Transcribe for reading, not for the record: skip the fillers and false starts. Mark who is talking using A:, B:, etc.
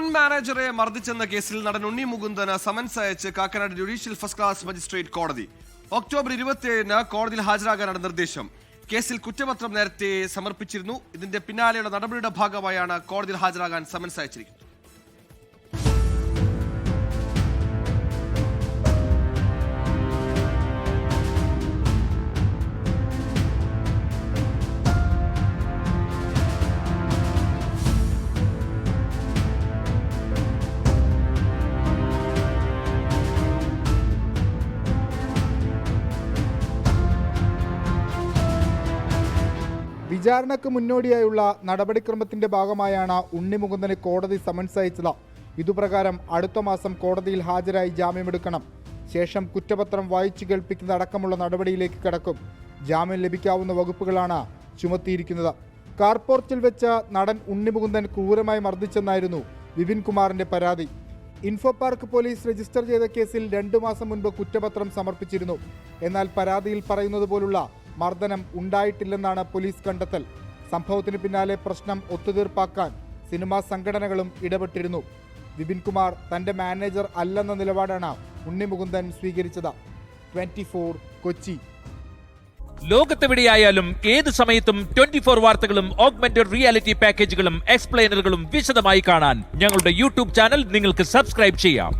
A: മുൻ മാനേജറെ മർദ്ദിച്ചെന്ന കേസിൽ നടൻ ഉണ്ണി മുകുന്ദന് സമൻസ് അയച്ച് Kakkanad judicial first class magistrate കോടതി. ഒക്ടോബർ 27-ന് കോടതിയിൽ ഹാജരാകാനാണ് നിർദ്ദേശം. കേസിൽ കുറ്റപത്രം നേരത്തെ സമർപ്പിച്ചിരുന്നു. ഇതിന്റെ പിന്നാലെയുള്ള നടപടിയുടെ ഭാഗമായാണ് കോടതിയിൽ ഹാജരാകാൻ സമൻസ് അയച്ചിരിക്കുന്നത്.
B: വിചാരണയ്ക്ക് മുന്നോടിയായുള്ള നടപടിക്രമത്തിന്റെ ഭാഗമായാണ് ഉണ്ണി മുകുന്ദന് കോടതി സമൻസ് അയച്ചത്. ഇതുപ്രകാരം അടുത്ത മാസം കോടതിയിൽ ഹാജരായി ജാമ്യമെടുക്കണം. ശേഷം കുറ്റപത്രം വായിച്ചു കേൾപ്പിക്കുന്ന അടക്കമുള്ള നടപടിയിലേക്ക് കടക്കും. ജാമ്യം ലഭിക്കാവുന്ന വകുപ്പുകളാണ് ചുമത്തിയിരിക്കുന്നത്. കാർപോർട്ടിൽ വെച്ച് നടൻ ഉണ്ണി മുകുന്ദൻ ക്രൂരമായി മർദ്ദിച്ചെന്നായിരുന്നു വിപിൻ കുമാറിന്റെ പരാതി. ഇൻഫോ പാർക്ക് പോലീസ് രജിസ്റ്റർ ചെയ്ത കേസിൽ 2 മാസം മുൻപ് കുറ്റപത്രം സമർപ്പിച്ചിരുന്നു. എന്നാൽ പരാതിയിൽ പറയുന്നത് പോലുള്ള മർദ്ദനം ഉണ്ടായിട്ടില്ലെന്നാണ് പോലീസ് കണ്ടെത്തൽ. സംഭവത്തിന് പിന്നാലെ പ്രശ്നം ഒത്തുതീർപ്പാക്കാൻ സിനിമാ സംഘടനകളും ഇടപെട്ടിരുന്നു. വിപിൻ കുമാർ തന്റെ മാനേജർ അല്ലെന്ന നിലപാടാണ് ഉണ്ണി മുകുന്ദൻ സ്വീകരിച്ചത്. 24 കൊച്ചി.
C: ലോകത്തെവിടെയായാലും ഏത് സമയത്തും 24 വാർത്തകളും ഓഗ്മെന്റഡ് റിയാലിറ്റി പാക്കേജുകളും എക്സ്പ്ലെയിനറുകളും വിശദമായി കാണാൻ ഞങ്ങളുടെ യൂട്യൂബ് ചാനൽ നിങ്ങൾക്ക് സബ്സ്ക്രൈബ് ചെയ്യാം.